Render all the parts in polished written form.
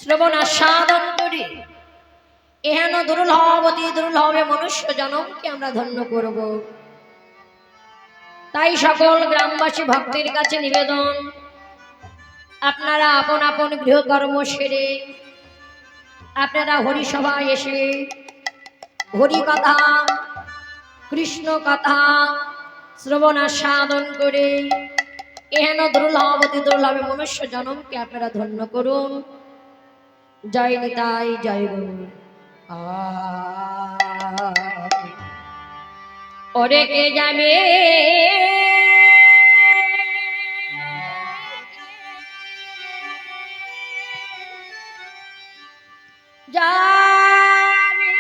শ্রবণ আস্বাদন করি এহেন দুর্লভ অতি দুর্লভে মনুষ্য জনমকে আমরা ধন্য করব। তাই সকল গ্রামবাসী ভক্তের কাছে নিবেদন, আপনারা আপন আপন গৃহকর্ম সেরে আপনারা হরিসভায় এসে হরি কথা কৃষ্ণ কথা শ্রবণ আস্বাদন করে এহেন দুর্লভ অতি দুর্লভে মনুষ্য জনমকে আপনারা ধন্য করুন। জয় নিতাই জয় গুরু। ওরে কে যাবে যাবে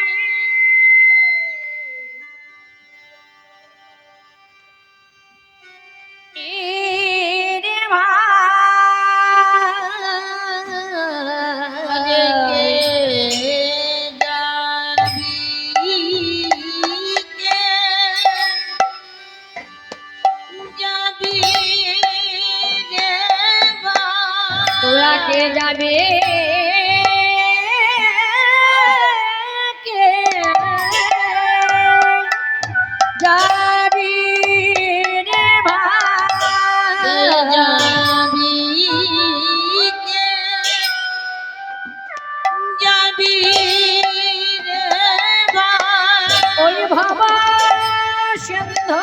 রে তোরা কে যাবে কে যাবি রে যাবি কে যাবি রে ভাই ওই ভাবা সিন্ধু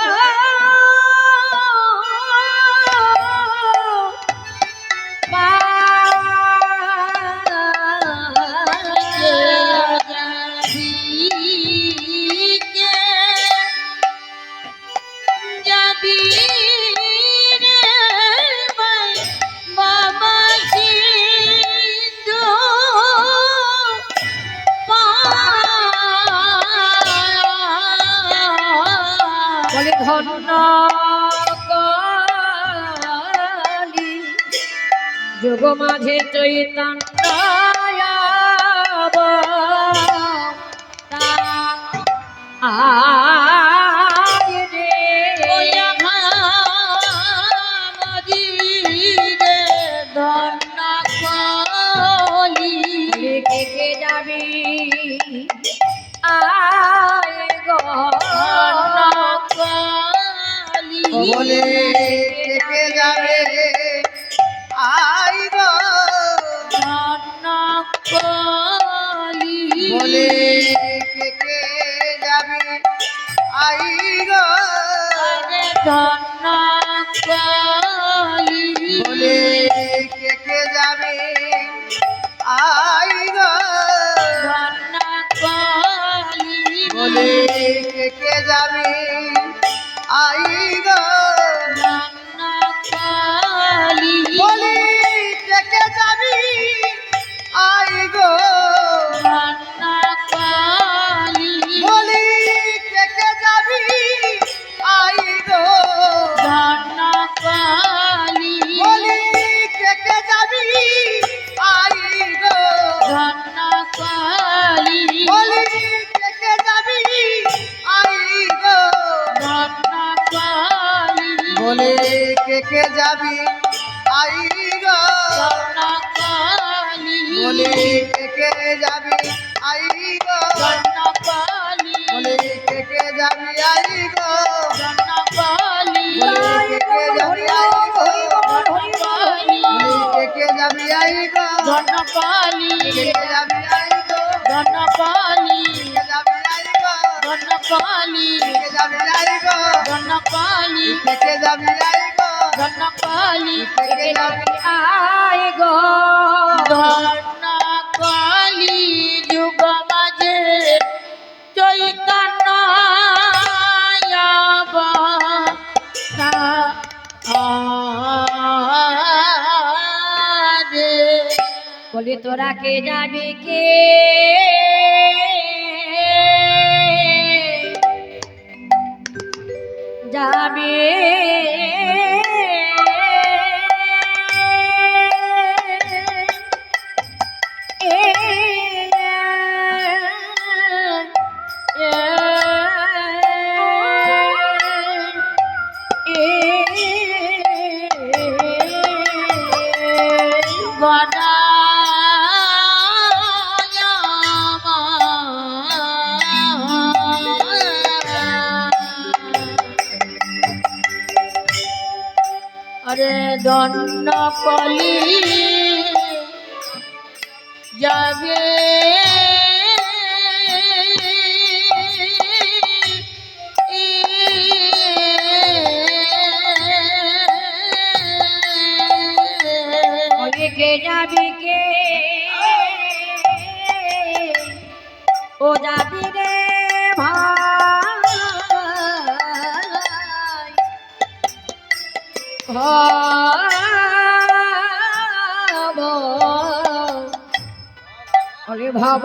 ধন্য কলি যোগ মাঝে চৈতন্য ধন্য কলি কে যাবি আয় গো বলে কে যাবে আই গো কলি বলে কে যাবে আই গো ধন্য কলি বলে কে যাবে আই গো ধন্য কলি বলে কে যাবে আই গো ধন্য কলি বলে কে যাবি আই গো ধন্য কলি বলে কে যাবি আই গো ধন্য কলি বলে কে যাবি আই গো ধন্য কলি বলে কে যাবি আই গো ধন্য কলি বলে কে যাবি আই গো ধন্য কলি বলে কে যাবি আই গো ধন্য কলি বলে কে যাবি আই গো ধন্য কলি বলে কে যাবি আই গো ধন্য কলি বলে কে যাবি আই গো ধন্য কলি কে যাবি আই গো ধন্য কলি কে যাবি আই গো ধন্য কলি কে যাবি আই গো ধন্য কলি কে যাবি আই গো ধন্য কলি কে যাবি আয় গো ধন্য কলি যুগ মাঝে চৈতন্য বলে তোরা কে যাবি কে যাবে ধন্য কলি যাবে কে যাবি কে ও যাবি রে ভাই ভাব ওরে ভাব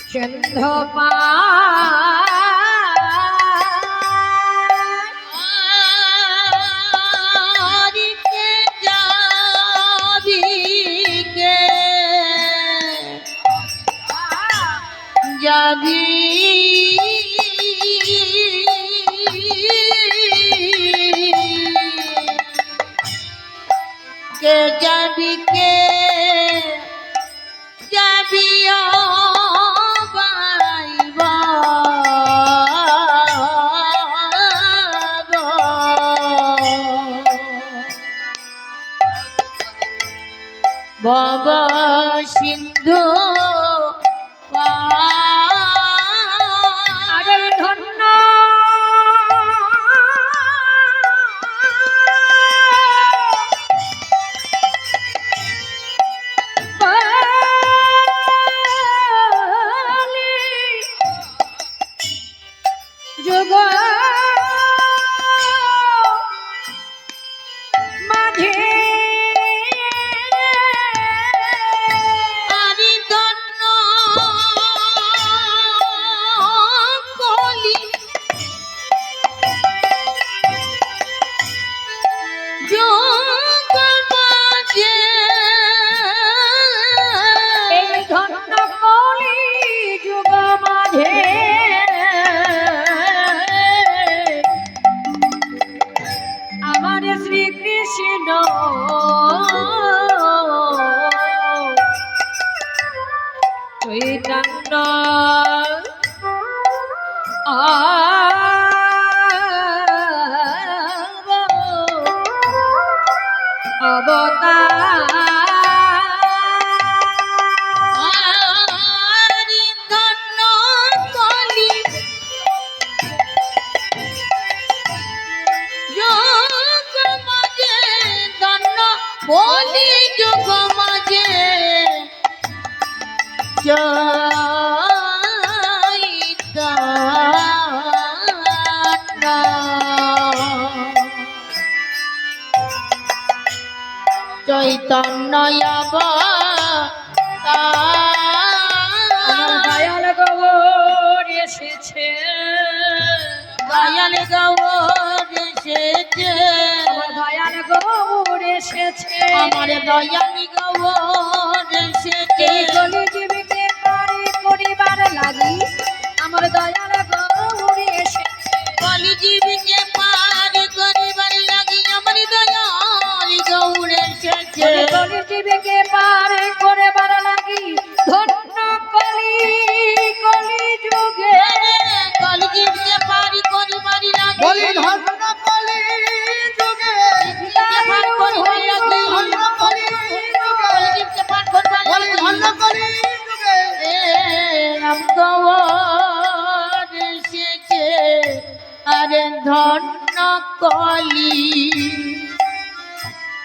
সিন্ধ পা যাবি কে যাবি কে যাবি ও বাইবা বাবা সিন্ধু আরে ধন্য যুগ মাঝে শ্রীকৃষ্ণ চৈতন্য বলি যুগ মাঝে চৈতন্য দয়াল গৌর এসেছে দয়াল গৌর এসেছে দয়াল গৌর এসেছে আমার দয়াল গৌর এসেছে কলি জীবিকে পারে করিবার লাগি আমার দয়াল গৌর এসেছে কলি জীবিকে পার করিবার লাগি আমার দয়াল গৌর এসেছে কলি জীবিকে পার করিবার লাগি ধন্য কলি কলি যুগে কলি জীবকে পার করিবার লাগি বলি ধন্য কলি যুগে পার করিবার লাগি ধন্য কলি যুগে কলি জীবকে পার করিবার বলি লাগি ধন্য কলি যুগে রাম গৌর এসেছে আরে ধন্য কলি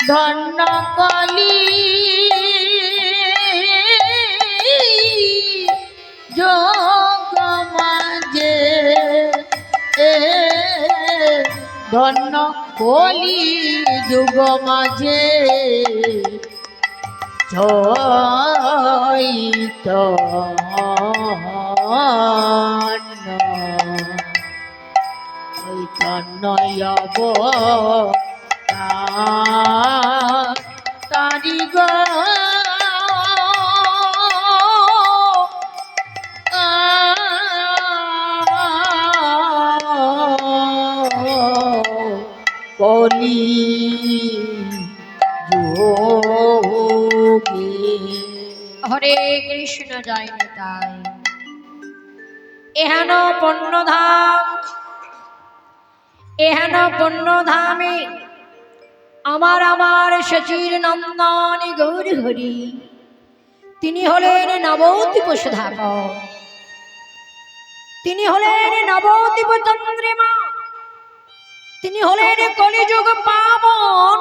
ধন্য কলি যোগ মাঝে ধন্য কলি যুগ মাঝে চৈতন্য তারি কলি যোগী হরে কৃষ্ণ জয় নিতাই এহেন পণ্যধাম এহেন পুণ্য ধামে আমার আমার শচীর নন্দন গৌর হরি, তিনি হলেন নবদ্বীপ সুধাকর, তিনি হলেন নবদ্বীপ চন্দ্রিমা, তিনি হলেন কলিযুগ পাবন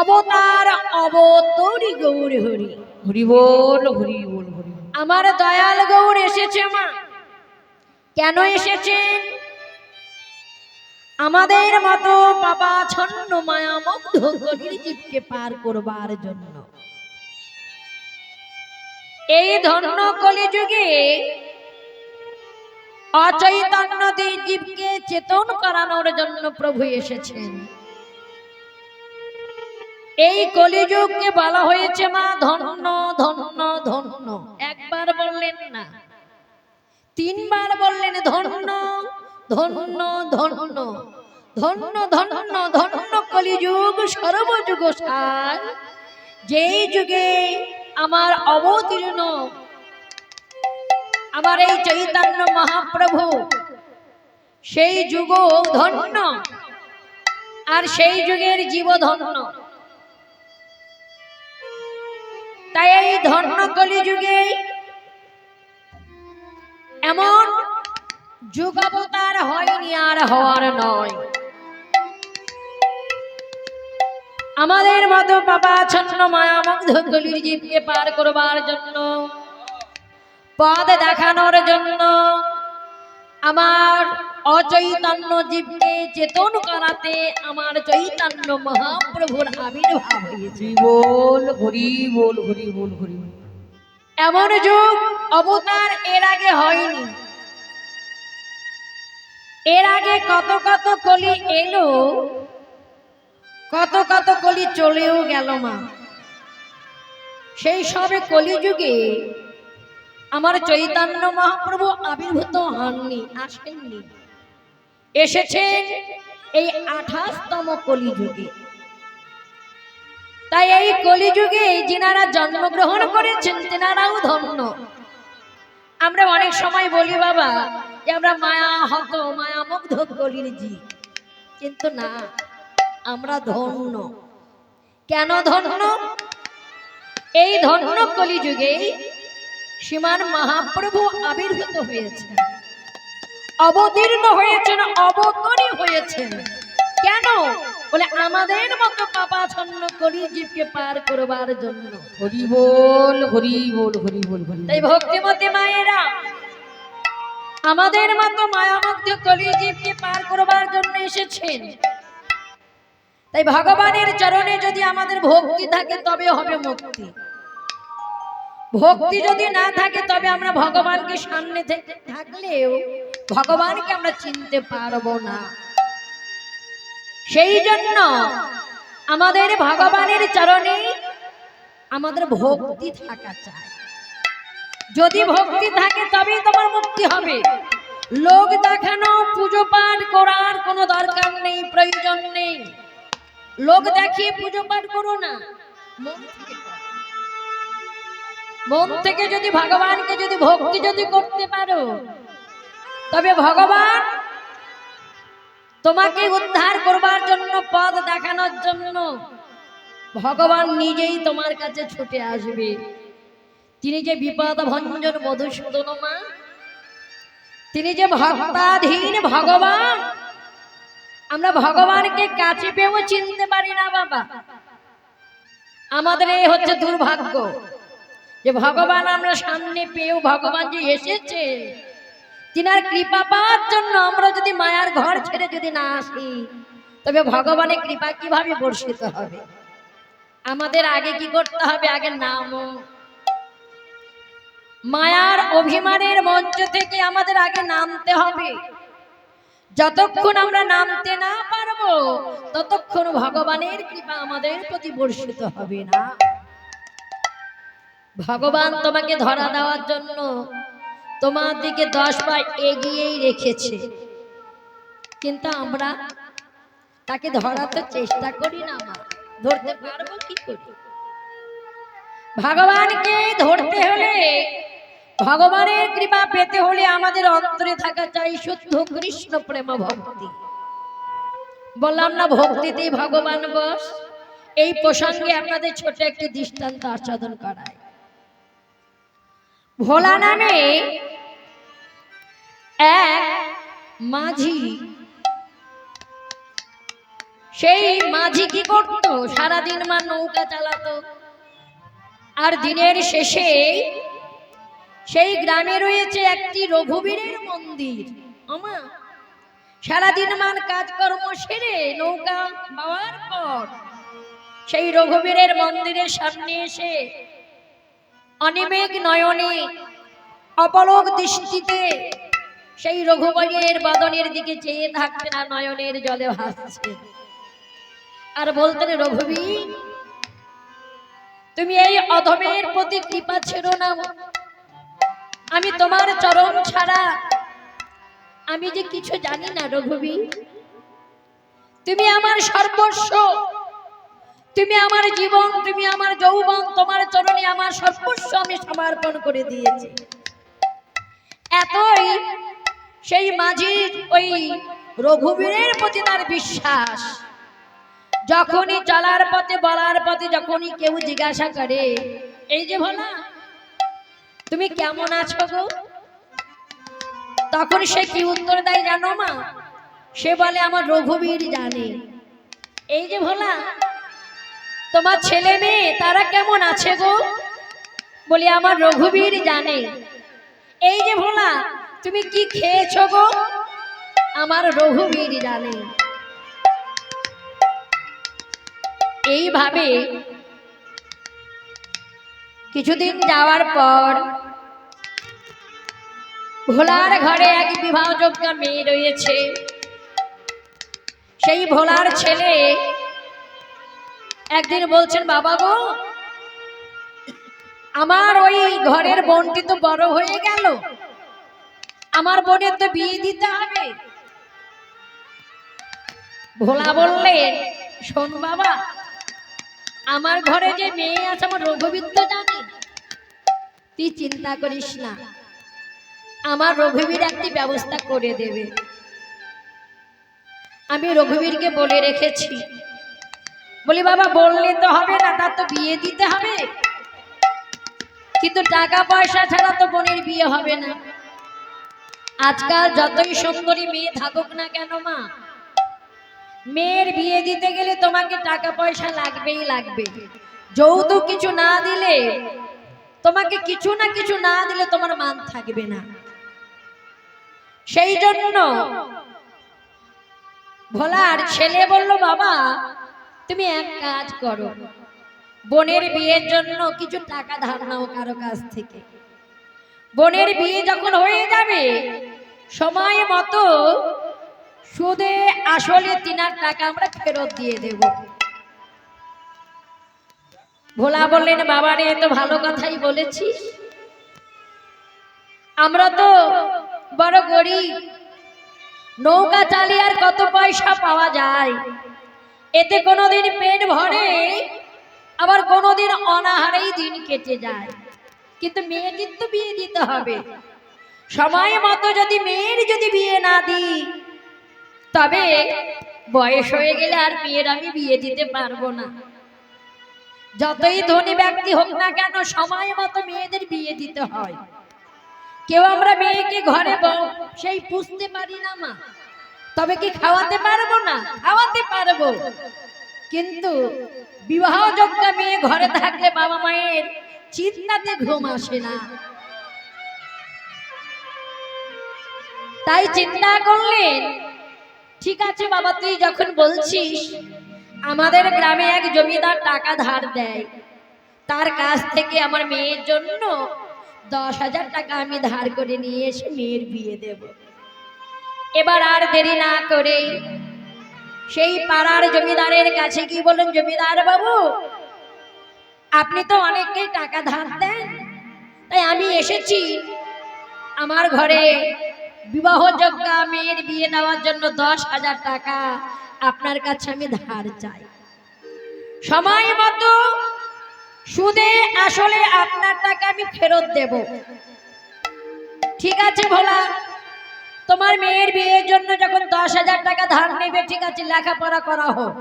অবতার অবতরী গৌর হরি। হরি বল হরি বল হরি বল। আমার দয়াল গৌর এসেছে মা। কেন এসেছেন? আমাদের মতো পাপাচ্ছন্ন মায়ামুগ্ধ গভীর জীবকে পার করবার জন্য। এই ধন্য কলিযুগে অচৈতন্য জীবকে চেতন করানোর জন্য প্রভু এসেছেন। এই কলিযুগকে বলা হয়েছে মা ধন্য ধন্য ধন্য। একবার বললেন না, তিনবার বললেন ধন্য ধন্য ধন্য ধন্য ধন্য ধন্য কলিযুগ সর্বযুগ সার, যেই যুগে আমার অবতীর্ণ আমার এই চৈতন্য মহাপ্রভু, সেই যুগ ধন্য আর সেই যুগের জীব ধন্য। তাই এই ধন্য কলিযুগে এমন যুগ অবতার হয়নি আর হওয়ার নয়। আমাদের মতো পাপাচ্ছন্ন মায়ামুগ্ধ কলির জীবকে পার করবার জন্য, পথ দেখানোর জন্য, আমার অচৈতন্য জীবকে চেতন করাতে আমার চৈতন্য মহাপ্রভুর আবির্ভাব হয়েছে। হরি বল হরি বল হরি বল হরি বল। এমন যুগ অবতার এর আগে হয়নি। এর আগে কত কত কলি এলো, কত কত কলি চলেও গেল মা। সেই সবে কলিযুগে আমার চৈতন্য মহাপ্রভু আবির্ভূত হননি, আসেননি, এসেছেন এই 28তম কলিযুগে। তাই এই কলিযুগে যিনারা জন্মগ্রহণ করেছেন তেনারাও ধন্য। আমরা অনেক সময় বলি বাবা যে আমরা মায়া হত মায়ামুগ্ধ কলির জীব, কিন্তু না, আমরা ধন্য। কেন ধন্য? এই ধন্য কলিযুগে শ্রীমান মহাপ্রভু আবির্ভূত হয়েছেন, অবতীর্ণ হয়েছেন, অবতরী হয়েছেন। কেন? বলে আমাদের মতো পাপাচ্ছন্ন কলি জীবকে পার করবার জন্য। হরি বল হরি বল হরি বল হরি বল। তাই ভক্তিমতী মায়েরা আমাদের মতো মায়ামুগ্ধ কলি জীবকে পার করবার জন্য এসেছেন। তাই ভগবানের চরণে যদি আমাদের ভক্তি থাকে তবে হবে মুক্তি। ভক্তি যদি না থাকে তবে আমরা ভগবানকে সামনে থেকে থাকলেও ভগবানকে আমরা চিনতে পারবো না। সেই জন্য আমাদের ভগবানের চরণে আমাদের ভক্তি থাকা চাই। যদি ভক্তি থাকে তবেই তোমার মুক্তি হবে। লোক দেখানো পুজো পাঠ করার কোনো দরকার নেই, প্রয়োজন নেই। লোক দেখিয়ে পুজো পাঠ করো না, মন থেকে করো। মন থেকে যদি ভগবানকে যদি ভক্তি যদি করতে পারো তবে ভগবান তোমাকে উদ্ধার করবার জন্য, পথ দেখানোর জন্য ভগবান নিজেই তোমার কাছে ছুটে আসবে। তিনি যে বিপদ ভঞ্জন মধুসূদন মা, তিনি যে ভক্তাধীন ভগবান। আমরা ভগবানকে কাছে পেয়েও চিনতে পারি না বাবা। আমাদের এই হচ্ছে দুর্ভাগ্য যে ভগবান আমরা সামনে পেয়েও ভগবান যে এসেছে তিনার কৃপা পাওয়ার জন্য আমরা যদি মায়ার ঘর ছেড়ে যদি না আসি তবে ভগবানের কৃপা কিভাবে বর্ষিত হবে? আমাদের আগে কি করতে হবে? আগে নাম, মায়ার অভিমানের মঞ্চ থেকে আমাদের আগে নামতে হবে। যতক্ষণ আমরা নামতে না পারবো ততক্ষণ ভগবানের কৃপা আমাদের প্রতি বর্ষিত হবে না। ভগবান তোমাকে ধরা দেওয়ার জন্য তোমার দিকে 10 পা এগিয়েই রেখেছে, কিন্তু আমরা তাকে ধরাতে চেষ্টা করি না। মা, ধরতে পারবো কি করে? ভগবানকে ধরতে হলে, ভগবানের কৃপা পেতে হলে আমাদের অন্তরে থাকা চাই শুদ্ধ কৃষ্ণ প্রেম ভক্তি। বললাম না ভক্তিতেই ভগবান বস। এই প্রসঙ্গে আপনাদের ছোট একটি দৃষ্টান্ত আস্বাদন করায়। ভোলা নামে এক মাঝি, সেই মাঝি কি করত, সারাদিন মা নৌকা চালাতো, আর দিনের শেষে সেই গ্রামে রয়েছে একটি রঘুবীরের মন্দির। আমা সারাদিন মান কাজকর্ম সেরে নৌকা বাওয়ার পর সেই রঘুবীরের মন্দিরের সামনে এসে অনিমেষ নয়নে অপলক দৃষ্টিতে সেই রঘুবীরের বদনের দিকে চেয়ে থাকতেন, আর নয়নের জলে ভাসছে, আর বলতেন, রঘুবীর তুমি এই অধমের প্রতি কৃপা ছেড়ো না, আমি তোমার চরণ ছাড়া আমি যে কিছু জানি না রঘুবীর, তুমি আমার সর্বস্ব, তুমি আমার জীবন, তুমি আমার যৌবন, তোমার চরণে আমার সর্বস্ব আমি সমর্পণ করে দিয়েছি। এতই সেই মাঝির ওই রঘুবীরের প্রতি তার বিশ্বাস, যখনই চলার পথে বলার পথে যখনই কেউ জিজ্ঞাসা করে, এই যে ভোলা তুমি কেমন আছো গো, তখন সে কি উত্তর দেয় জানো মা? সে বলে, আমার রঘুবীর জানে। এই যে ভোলা তোমার ছেলে মেয়ে তারা কেমন আছে গো? বলি, আমার রঘুবীর জানে। এই যে ভোলা তুমি কি খেয়েছো গো? আমার রঘুবীর জানে। এইভাবে কিছুদিন যাওয়ার পর ভোলার ঘরে এক বিবাহযোগ্য মেয়ে রয়েছে। সেই ভোলার ছেলে একদিন বলছেন, বাবা গো, আমার ওই ঘরের বোনটি তো বড় হয়ে গেল, আমার বোনের তো বিয়ে দিতে হবে। ভোলা বললেন, শোন বাবা, আমার ঘরে যে মেয়ে আছে আমার রঘুবীর তো জানে, তুই চিন্তা করিস না, আমার রঘুবীর একটি ব্যবস্থা করে দেবে। আমি রঘুবীরকে বলে রেখেছি। বলি, বাবা বললে তো হবে না, তার তো বিয়ে দিতে হবে, কিন্তু টাকা পয়সা ছাড়া তো বোনের বিয়ে হবে না। আজকাল যতই সুন্দরী মেয়ে থাকুক না কেন মা, মেয়ের বিয়ে দিতে গেলে তোমাকে টাকা পয়সা লাগবেই লাগবে। যৌতুক কিছু না দিলে, তোমাকে কিছু না কিছু না দিলে তোমার মান থাকবে না। সেই জন্য ভোলার ছেলে বলল, বাবা তুমি এক কাজ করো, বোনের বিয়ের জন্য কিছু টাকা ধার নাও কারো কাছ থেকে। বোনের বিয়ে যখন হয়ে যাবে, সময় মতো সুদে আসলে 3 টাকা আমরা ফেরত দিয়ে দেব। ভোলা বললেন, বাবা রে, তো ভালো কথাই বলেছিস, আমরা তো বড় গরিব, নৌকা চালিয়ে আর কত পয়সা পাওয়া যায়, এতে কোনোদিন পেট ভরে, আবার কোনোদিন অনাহারেই দিন কেটে যায়। কিন্তু মেয়েটির তো বিয়ে দিতে হবে, সময় মতো যদি মেয়ের যদি বিয়ে না দিই, তবে বয়স হয়ে গেলে আর মেয়ের আমি বিয়ে দিতে পারবো না। যতই ধনী ব্যক্তি হোক না কেন, সময় মতো মেয়েদের বিয়ে দিতে হয়। কেউ আমরা মেয়েকে ঘরে সেই পুষতে পারি না মা, তবে কি খাওয়াতে পারবো না? খাওয়াতে পারবো, কিন্তু বিবাহযোগ্য মেয়ে ঘরে থাকলে বাবা মায়ের চিন্তাতে ঘুম আসে না। তাই চিন্তা করলেন, ঠিক আছে বাবা, তুই যখন বলছিস, আমাদের গ্রামে এক জমিদার টাকা ধার দেয়, তার কাছ থেকে আমার মেয়ের জন্য 10,000 টাকা আমি ধার করে নিয়ে এসে মেয়ের বিয়ে দেব। এবার আর দেরি না করে সেই পাড়ার জমিদারের কাছে কি বলেন, জমিদার বাবু, আপনি তো অনেককে টাকা ধার দেন, তাই আমি এসেছি, আমার ঘরে বিবাহযোগ্য মেয়ের বিয়ে দেওয়ার জন্য 10,000 টাকা আপনার কাছে আমি ধার চাই। সময় মতো সুদে আসলে আপনার টাকা আমি ফেরত দেব। ঠিক আছে ভোলা, তোমার মেয়ের বিয়ের জন্য যখন 10,000 টাকা ধার নেবে, ঠিক আছে, লেখাপড়া করা হোক।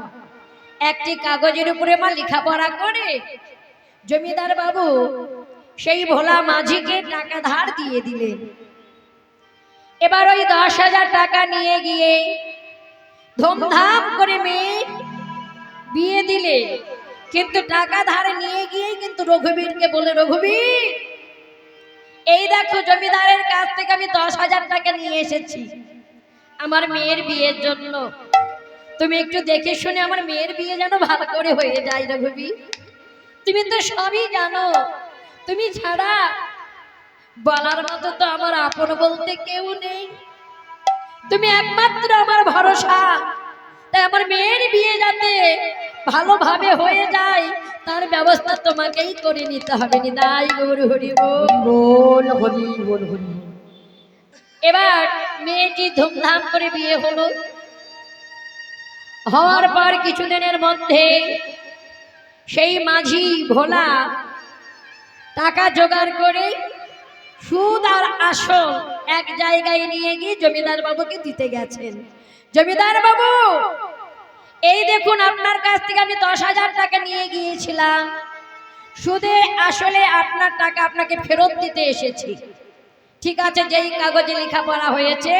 একটি কাগজের উপরে মা লেখাপড়া করে জমিদার বাবু সেই ভোলা মাঝিকে টাকা ধার দিয়ে দিলেন। এবার ওই 10,000 টাকা নিয়ে গিয়ে ধুমধাম করে মেয়ে বিয়ে দিলে, কিন্তু টাকা ধার নিয়ে গিয়ে কিন্তু রঘুবীরকে বলে, রঘুবীর, এই দেখো জমিদারের কাছ থেকে আমি 10,000 টাকা নিয়ে এসেছি আমার মেয়ের বিয়ের জন্য, তুমি একটু দেখে শুনে আমার মেয়ের বিয়ে যেন ভালো করে হয়ে যায়। রঘুবীর, তুমি তো সবই জানো, তুমি ছাড়া বলার মতো তো আমার আপন বলতে কেউ নেই, তুমি একমাত্র আমার ভরসা, তাই আমার মেয়ের বিয়ে যাতে ভালোভাবে হয়ে যায় তার ব্যবস্থা তোমাকেই করে নিতে হবে। নিতাই গৌর হরি বল, হরি বল, হরি। এবার মেয়েটি ধুমধাম করে বিয়ে হলো। হওয়ার পর কিছুদিনের মধ্যে সেই মাঝি ভোলা টাকা জোগাড় করে সুদ আর আসল এক জায়গায় নিয়ে গিয়ে জমিদার বাবুকে দিতে গেছেন। জমিদার বাবু, এই দেখুন আপনার কাছ থেকে আমি 10,000 টাকা নিয়ে গিয়েছিলাম, সুদে আসলে আপনার টাকা আপনাকে ফেরত দিতে এসেছি। ঠিক আছে, যেই কাগজে লেখাপড়া হয়েছে,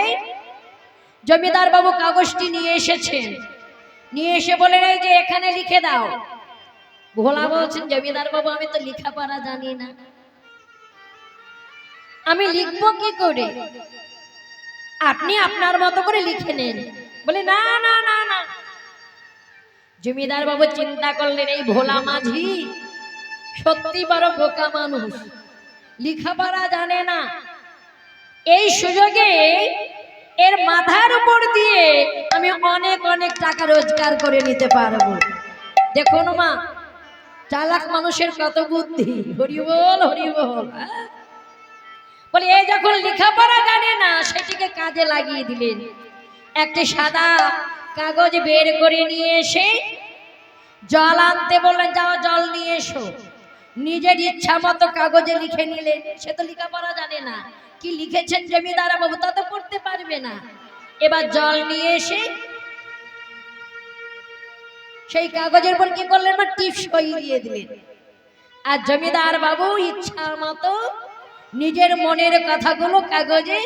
জমিদার বাবু কাগজটি নিয়ে এসেছেন, নিয়ে এসে বলেন, এই যে এখানে লিখে দাও। ভোলা বলছেন, জমিদার বাবু, আমি তো লেখাপড়া জানি না, আমি লিখবো কি করে? আপনি আপনার মতো করে লিখে নেন। বলে, না না না না। জমিদার বাবু চিন্তা করলেন, এই ভোলা মাঝি সত্যি বড় বোকা মানুষ, লেখাপড়া জানে না, এই সুযোগে এর মাথার উপর দিয়ে আমি অনেক অনেক টাকা রোজগার করে নিতে পারবো। দেখুন মা, চালাক মানুষের কত বুদ্ধি। হরি বল, হরি বল। বলে, এই যখন লেখাপড়া জানে না, সেটিকে কাজে লাগিয়ে দিলেন। একটি সাদা কাগজ বের করে নিয়ে এসে জল আনতে বললেন, যাও জল নিয়ে এসো। নিজের ইচ্ছা মতো কাগজে লিখে নিলেন। সে তো লেখাপড়া জানে না, কি লিখেছেন জমিদার বাবু তা তো পড়তে পারবে না। এবার জল নিয়ে এসে সেই কাগজের উপর কি করলেন, না টিপ সই দিয়ে দিলেন। আর জমিদার বাবু ইচ্ছা মতো নিজের মনের কথাগুলো কাগজে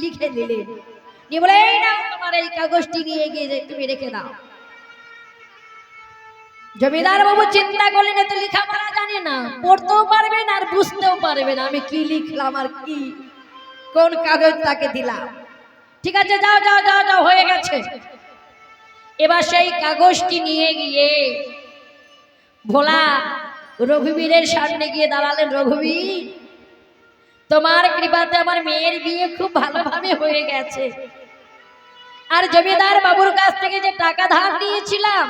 লিখে দিলেন। নিয়ে বলে, এই নাও তোমার এই কাগজটি নিয়ে গিয়ে তুমি রেখে দাও। জমিদার বাবু চিন্তা করলেন, তো লেখাপড়া জানে না, পড়তেও পারবে না আর বুঝতেও পারবে না, আমি কি লিখলাম আর কি কোন কাগজ তাকে দিলাম। ঠিক আছে, যাও যাও যাও যাও, হয়ে গেছে। এবার সেই কাগজটি নিয়ে গিয়ে ভোলা রঘুবীরের সামনে গিয়ে দাঁড়ালেন। রঘুবীর, তোমার কৃপাতে আমার মেয়ের বিয়ে খুব ভালোভাবে হয়ে গেছে, আর জমিদার বাবুর কাছ থেকে যে টাকা ধার নিয়েছিলাম,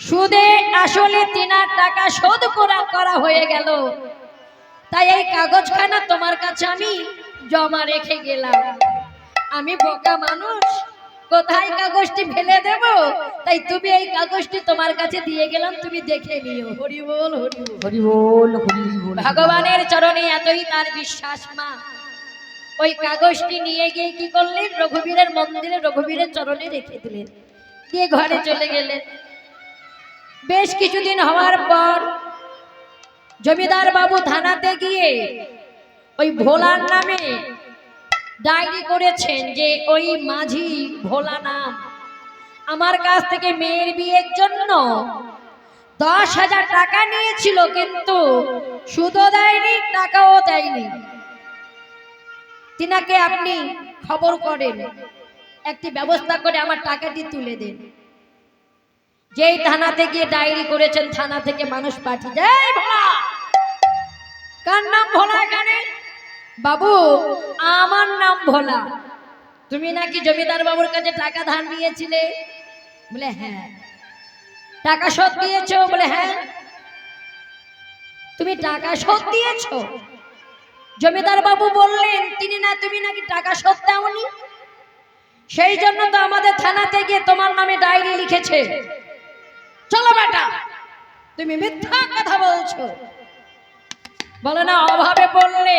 সুদে আসলে 3 টাকা শোধ করা হয়ে গেল, তাই এই কাগজখানা তোমার কাছে আমি জমা রেখে গেলাম। আমি বোকা মানুষ, কোথায় কাগজটি ফেলে দেব, তাই তুমি এই কাগজটি তোমার কাছে দিয়ে গেলাম, তুমি দেখে নিও। হরি বল, হরি বল, হরি বল, হরি বল। ভগবানের চরণে এতই তার বিশ্বাস মা, ওই কাগজটি নিয়ে গিয়ে কি করলেন, রঘুবীরের মন্দিরে রঘুবীরের চরণে রেখে দিলেন, দিয়ে ঘরে চলে গেলেন। বেশ কিছুদিন হওয়ার পর জমিদার বাবু থানাতে গিয়ে ওই ভোলার নামে ডায়েরি করেছেন যে ওই মাঝি ভোলা নাম আমার কাছ থেকে মেয়ের বিয়ের জন্য 10,000 টাকা নিয়েছিল, কিন্তু সুদও দেয়নি, টাকাও দেয়নি। তিনাকে আপনি খবর করেন, একটি ব্যবস্থা করে আমার টাকাটি তুলে দেন। যেই থানাতে গিয়ে ডায়েরি করেছেন, থানা থেকে মানুষ পাঠিয়ে যায়, ভোলা, কার নাম ভোলা এখানে? বাবু, আমার নাম ভোলা। তুমি নাকি জমিদার বাবুর কাছে টাকা ধার নিয়েছিলে? বলে, হ্যাঁ। টাকা শোধ দিয়েছো? বলে, হ্যাঁ। তুমি টাকা শোধ দিয়েছো? জমিদার বাবু বললেন, তুমি নাকি টাকা শোধ দাওনি, সেই জন্য তো আমাদের থানাতে গিয়ে তোমার নামে ডায়েরি লিখেছে। চলো বেটা, তুমি মিথ্যা কথা বলছো। বলে না, অভাবে পড়লে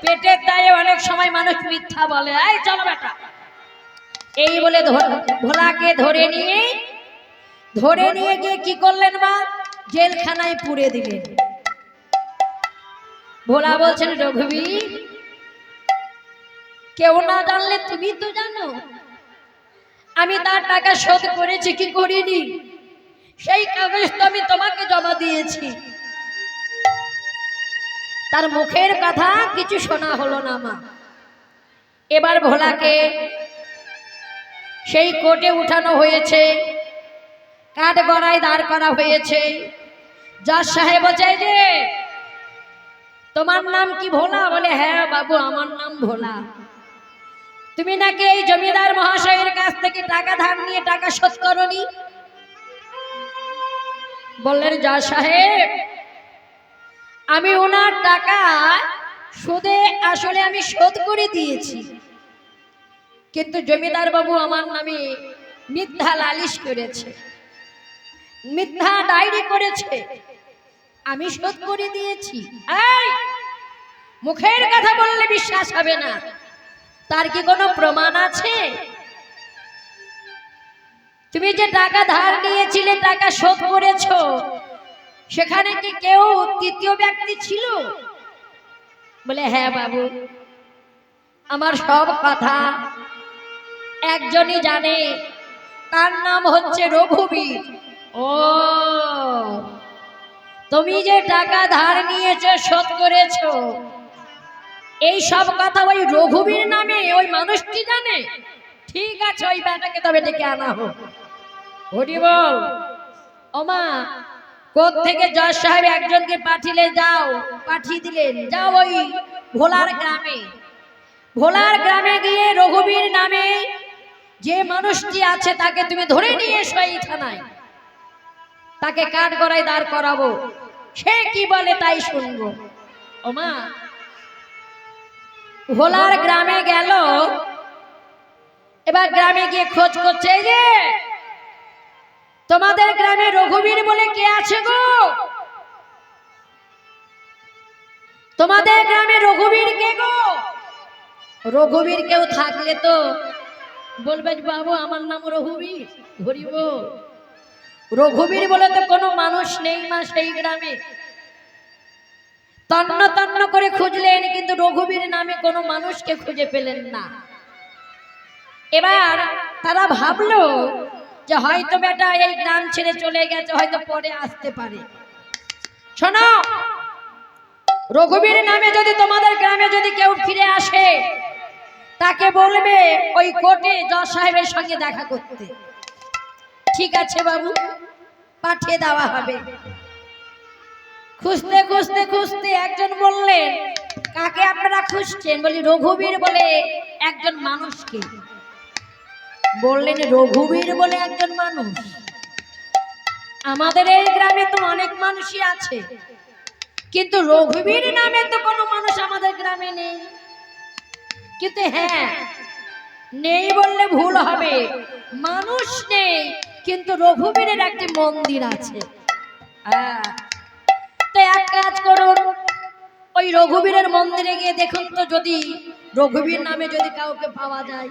পেটের দায়ে অনেক সময় মানুষ মিথ্যা বলে। এই চল বেটা, এই বলে ভোলাকে ধরে নিয়ে গিয়ে কি করলেন মা? জেলখানায় পুরে দিলেন। ভোলা বলছেন, রঘুবীর, কেউ না জানলে তুমি তো জানো আমি তার টাকা শোধ করেছি কি করিনি, সেই কাগজ তো আমি তোমাকে জমা দিয়েছি। তার মুখের কথা কিছু শোনা হলো না মা। এবার ভোলাকে সেই কোর্টে উঠানো হয়েছে, কাঠ গড়ায় দাঁড় করা হয়েছে। জজ সাহেব বলছে, যে তোমার নাম কি ভোলা? বলে, হ্যাঁ বাবু, আমার নাম ভোলা। তুমি নাকি এই জমিদার মহাশয়ের কাছ থেকে টাকা ধার নিয়ে টাকা শোধ করনি? বললেন, জজ সাহেব, আমি ওনার টাকা সুদে আসলে আমি শোধ করে দিয়েছি, কিন্তু জমিদার বাবু আমার নামে মিথ্যা লালিশ করেছে, মিথ্যা ডায়েরি করেছে, আমি শোধ করে দিয়েছি। এই মুখের কথা বললে বিশ্বাস হবে না, তার কি কোনো প্রমাণ আছে? তুমি যে টাকা ধার নিয়েছিলে, টাকা শোধ করেছো, সেখানে কি কেউ তৃতীয় ব্যক্তি ছিল? বলে, হ্যাঁ বাবু, আমার সব কথা একজনই জানে, তার নাম হচ্ছে রঘুবীর। ও, তুমি যে টাকা ধার নিয়েছো, শোধ করেছো, এই সব কথা ওই রঘুবীর নামে ওই মানুষটি জানে? ঠিক আছে, ওই বেটাকে তবে ডেকে আনা হোক। হরি বল। ওমা, কোর্ট থেকে জজ সাহেব একজনকে পাঠিয়ে দিলেন, যাও ওই ভোলার গ্রামে গিয়ে রঘুবীর নামে যে মানুষটি আছে তাকে তুমি ধরে নিয়ে এসো এই থানায়, তাকে কাঠ গড়ায় দাঁড় করাবো, সে কি বলে তাই শুনবো। ওমা, ভোলার গ্রামে গেল। এবার গ্রামে গিয়ে খোঁজ করছে, যে তোমাদের গ্রামে রঘুবীর বলে কে আছে গো? তোমাদের গ্রামে রঘুবীর কে গো? রঘুবীর কেউ থাকলে তো বলবে, বাবু আমার নাম রঘুবীর। ধরিব, রঘুবীর বলে তো কোনো মানুষ নেই মা সেই গ্রামে। তন্ন তন্ন করে খুঁজলেন, কিন্তু রঘুবীর নামে কোনো মানুষকে খুঁজে পেলেন না। এবার তারা ভাবলো যে হয়তো বেটা এই গ্রাম ছেড়ে চলে গেছে, হয়তো পরে আসতে পারে। শোনো, রঘুবীর নামে যদি তোমাদের গ্রামে যদি কেউ ফিরে আসে, তাকে বলবে ওই কোর্টে জজ সাহেবের সঙ্গে দেখা করতে। ঠিক আছে বাবু, পাঠিয়ে দেওয়া হবে। খুঁজতে খুঁজতে খুঁজতে একজন বললেন, কাকে আপনারা খুঁজছেন? বলি, রঘুবীর বলে একজন মানুষকে। বললেন, রঘুবীর বলে একজন মানুষ? আমাদের এই গ্রামে তো অনেক মানুষই আছে, কিন্তু রঘুবীর নামে তো কোনো মানুষ আমাদের গ্রামে নেই। কিন্তু হ্যাঁ, নেই বললে ভুল হবে, মানুষ নেই, কিন্তু রঘুবীরের একটি মন্দির আছে। তো এক কাজ করুন, ওই রঘুবীরের মন্দিরে গিয়ে দেখুন তো, যদি রঘুবীর নামে যদি কাউকে পাওয়া যায়।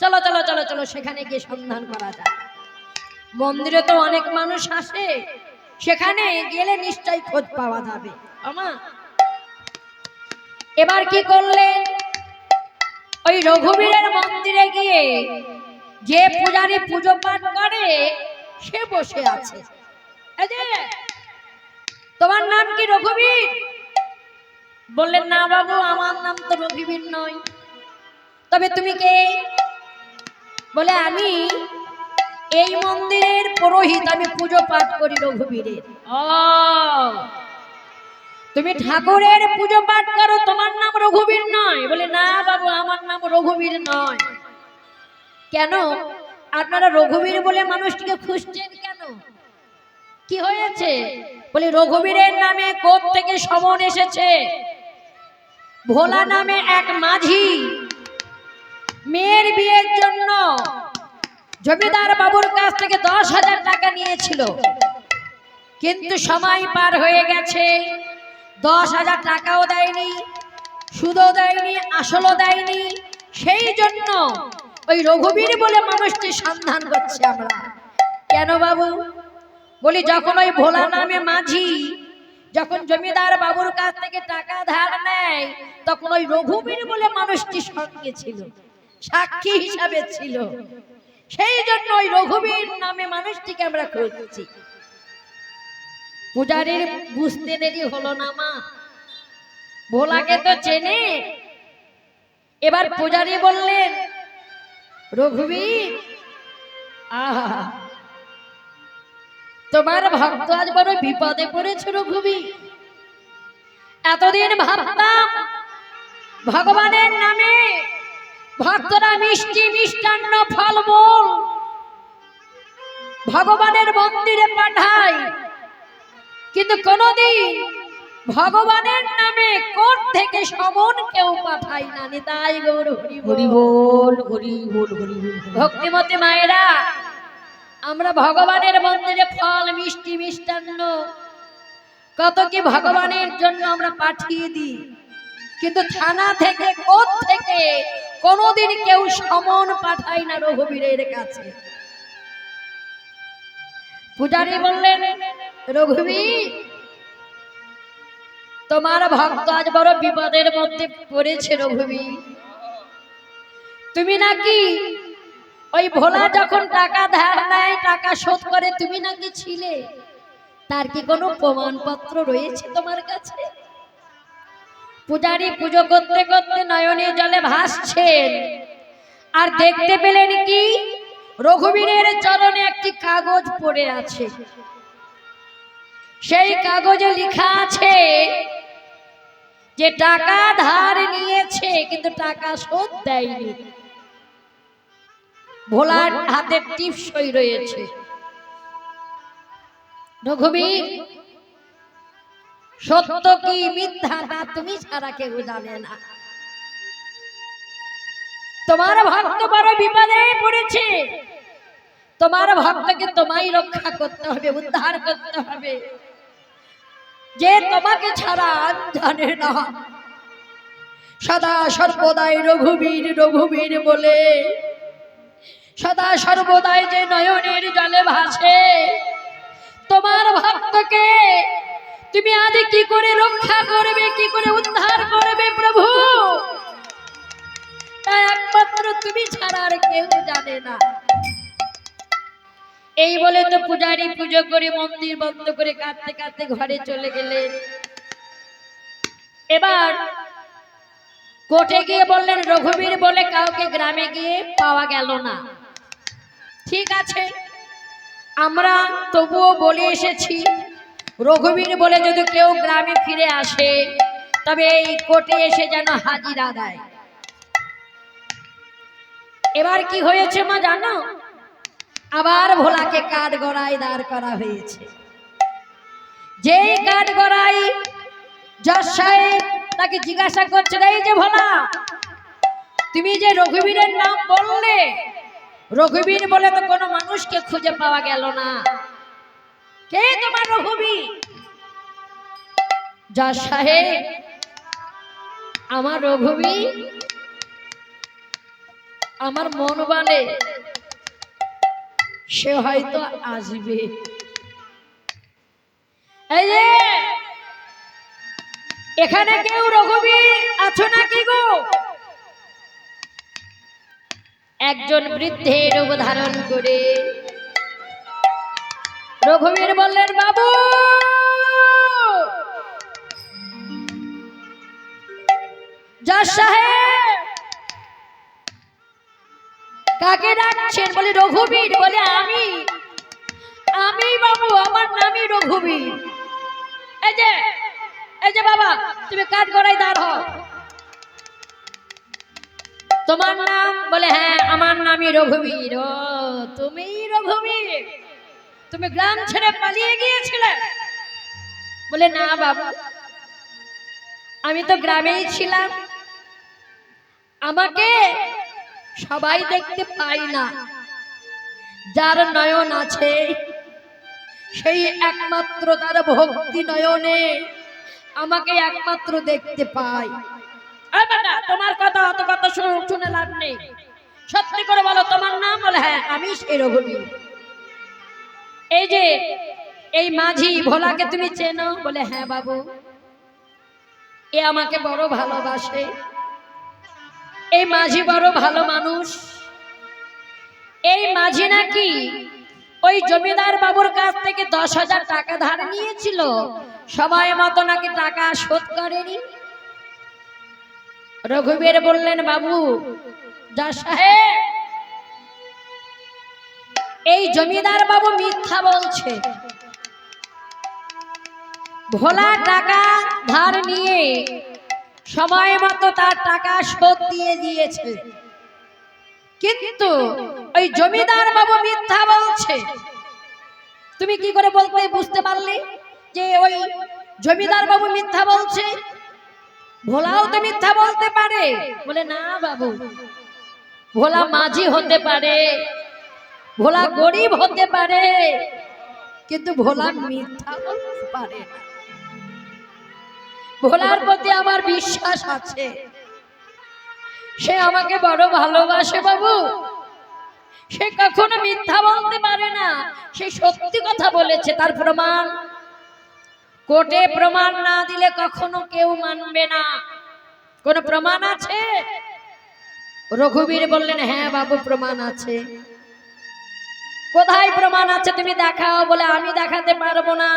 চলো চলো চলো চলো, সেখানে গিয়ে সন্ধান করা যায়। মন্দিরে তো অনেক মানুষ আসে, সেখানে গেলে নিশ্চয়ই খোঁজ পাওয়া যাবে। এবার কি করলেন? ওই রঘুবীরের মন্দিরে গিয়ে যে পূজারী পুজো পাঠ করে সে বসে আছে। এই যে, তোমার নাম কি রঘুবীর? বললেন, না বাবু, আমার নাম তো রঘুবীর নয়। তবে তুমি কে? বলে, আমি এই মন্দিরের পুরোহিত, আমি পুজো পাঠ করি রঘুবীরের। ও, তুমি ঠাকুরের পুজো পাঠ করো, তোমার নাম রঘুবীর নয়? বলে, না বাবু, আমার নাম রঘুবীর নয়। কেন আপনারা রঘুবীর বলে মানুষটিকে খুঁজছেন কেন? কি হয়েছে? বলে, রঘুবীরের নামে কোর্ট থেকে সমন এসেছে। ভোলা নামে এক মাঝি মেয়ের বিয়ের জন্য জমিদার বাবুর কাছ থেকে 10,000 টাকা নিয়েছিল, কিন্তু সময় পার হয়ে গেছে, 10,000 টাকাও দেয়নি, সুদও দেয়নি, আসলও দেয়নি। সেই জন্য ওই রঘুবীর বলে মানুষটি সন্ধান করছে আমরা। কেন বাবু? বলি যখন ওই ভোলা নামে মাঝি যখন জমিদার বাবুর কাছ থেকে টাকা ধার নেয়, তখন ওই রঘুবীর বলে মানুষটি সঙ্গে ছিল, সাক্ষী হিসাবে ছিল। সেই জন্য ওই রঘুবীর নামে মানুষটিকে আমরা খুঁজছি। পূজারীর বুঝতে দেরি হলো না মা, ভোলাকে তো চেনে। এবার পূজারী বললেন, রঘুবীর, আহা, তোমার ভক্ত আজ বড় বিপদে পড়েছে রঘুবীর। এতদিন ভাবতাম ভগবানের নামে ভক্তরা মিষ্টি মিষ্টান্ন ফলমূল ভগবানের মন্দিরে পাঠায়, কিন্তু কোনদিন ভগবানের নামে কোর্ট থেকে সমন কেউ পাঠায় না। নিতাই গৌর হরি হরি বল, হরি বল, হরি বল। ভক্তিমতী মায়েরা, আমরা ভগবানের মন্দিরে ফল মিষ্টি মিষ্টান্ন কত কি ভগবানের জন্য আমরা পাঠিয়ে দিই, কিন্তু থানা থেকে কোর্ট থেকে কোনোদিন কেউ সমন পাঠায় না রঘুবীরের কাছে। পূজারী বললেন, রঘুবীর, তোমার ভক্ত আজ বড় বিপদের মধ্যে পড়েছে রঘুবীর। তুমি নাকি ওই ভোলা যখন টাকা ধার নেয়, টাকা শোধ করে, তুমি নাকি ছিলে, তার কি কোনো প্রমাণপত্র রয়েছে তোমার কাছে? পূজারী পুজো করতে করতে নয়নে জলে ভাসছেন, আর দেখতে পেলেন কি রঘুবীরের চরণে একটি কাগজ পড়ে আছে। সেই কাগজে লেখা আছে যে টাকা ধার নিয়েছে কিন্তু টাকা শোধ দেয়নি। ভোলার হাতে টিপসই রয়েছে। রঘুবীর, সত্য কি মিথ্যা তা তুমি ছাড়া কেউ জানে না। তোমার ভক্ত বড় বিপদে পড়েছে, তোমার ভক্তকে তোমায় রক্ষা করতে হবে, উদ্ধার করতে হবে। যে তোমাকে ছাড়া জানে না, সদা সর্বদাই রঘুবীর রঘুবীর বলে সদা সর্বদাই যে নয়নের জলে ভাসে, তোমার ভক্তকে তুমি আজ কি করে রক্ষা করবে, কি করে উদ্ধার করবে প্রভু, তা একমাত্র তুমি ছাড়া আর কেউ জানে না। এই বলে তো পূজারী পুজো করে মন্দির বন্ধ করে কাঁদতে কাঁদতে ঘরে চলে গেলেন। এবার কোর্টে গিয়ে বললেন, রঘুবীর বলে কাউকে গ্রামে গিয়ে পাওয়া গেল না। ঠিক আছে, আমরা তবুও বলে এসেছি, রঘুবীর বলে যদি কেউ গ্রামে ফিরে আসে তবে এই কোর্টে এসে যেন হাজিরা দেয়। এবার কি হয়েছে মা জানো? আবার ভোলাকে কাঠগড়ায় দাঁড় করা হয়েছে। যেই কাঠগড়ায় জজ সাহেব তাকে জিজ্ঞাসা করছে, এই যে ভোলা, তুমি যে রঘুবীরের নাম বললে, রঘুবীর বলে তো কোনো মানুষকে খুঁজে পাওয়া গেল না, কে তোমার রঘুবীর? জজ সাহেব, আমার রঘুবীর, আমার মন বলে সে হয়তো আসবে। এই যে এখানে কেউ রঘুবীর আছো নাকি গো? একজন বৃদ্ধের রূপ ধারণ করে রঘুবীর বললেন, বাবু, জজ সাহেব, কাকে ডাকছেন? বলে রঘুবীর। বলে আমি আমি বাবু, আমার নামই রঘুবীর। এই যে বাবা, তুমি কাঠগড়ায় দাঁড় হও। তোমার নাম? বলে হ্যাঁ, আমার নামই রঘুবীর। ও, তুমি রঘুবীর, তুমি গ্রাম ছেড়ে পালিয়ে গিয়েছিলে? বলে না বাবা, আমি তো গ্রামেই ছিলাম, আমাকে সবাই দেখতে পাই না, যার নয়ন আছে সেই একমাত্র তার ভক্তি নয়নে আমাকে একমাত্র দেখতে পায়। এই বেটা, তোমার কথা অত কথা শুনে লাভ নেই, সত্যি করে বলো তোমার নাম? বলে হ্যাঁ আমি সেই রঘুবীর। এই যে এই মাঝি ভোলাকে তুমি চেনো? বলে হ্যাঁ বাবু, এ আমাকে বড় ভালোবাসে, এই মাঝি বড় ভালো মানুষ। এই মাঝি নাকি ওই জমিদার বাবুর কাছ থেকে 10,000 টাকা ধার নিয়েছিল, সময় মতো নাকি টাকা শোধ করেনি। রঘুবীর বললেন বাবু যা সাহেব, এই জমিদার বাবু মিথ্যা বলছে, ভোলা টাকা ধার নিয়ে সময় মতো তার টাকা শোধ দিয়ে দিয়েছে, কিন্তু ওই জমিদার বাবু মিথ্যা বলছে। তুমি কি করে বলতে বুঝতে পারলে যে ওই জমিদার বাবু মিথ্যা বলছে? ভোলাও তো মিথ্যা বলতে পারে। বলে না বাবু, ভোলা মাঝি হতে পারে, ভোলা গরিব হতে পারে, কিন্তু ভোলা মিথ্যা বলতে পারে না। ভোলার প্রতি আমার বিশ্বাস আছে, সে আমাকে বড় ভালোবাসে বাবু, সে কখনো মিথ্যা বলতে পারে না, সে সত্যি কথা বলেছে। তার প্রমাণ কোর্টে প্রমাণ না দিলে কখনো কেউ মানবে না। কোন প্রমাণ আছে? রঘুবীর বললেন হ্যাঁ বাবু প্রমাণ আছে। কোথায় প্রমাণ আছে তুমি দেখাও। বলে আমি দেখাতে পারবো না,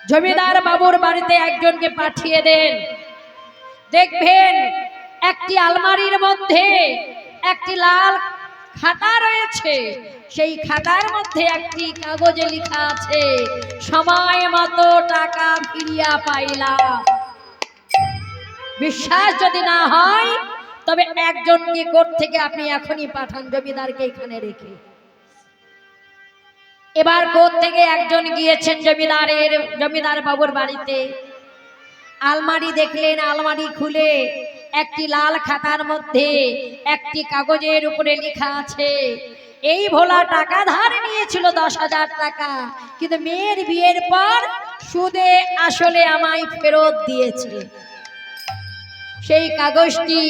জমিদার বাবুর বাড়িতে একজনকে পাঠিয়ে দেন, দেখবেন একটি আলমারির মধ্যে একটি লাল খাতা রয়েছে, সেই খাতার মধ্যে একটি কাগজে লেখা আছে সময় মতো টাকা ফিরিয়া পাইলাম। বিশ্বাস যদি না হয় তবে একজনকে কোর্ট থেকে আপনি এখনই পাঠান, জমিদারকে এখানে রেখে। এবার কোর্ট থেকে একজন গিয়েছেন জমিদার বাবুর বাড়িতে, আলমারি দেখলেন, আলমারি খুলে একটি লাল খাতার মধ্যে একটি কাগজের উপরে লেখা আছে এই ভোলা টাকা ধার নিয়েছিল 10,000 টাকা, কিন্তু মেয়ের বিয়ের পর সুদে আসলে আমায় ফেরত দিয়েছে। সেই কাগজটি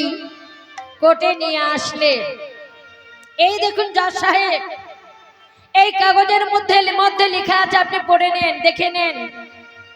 কোর্টে নিয়ে আসলে, এই দেখুন জজ সাহেব, এই কাগজের মধ্যে লেখা আছে, আপনি পড়ে নেন, দেখে নেন।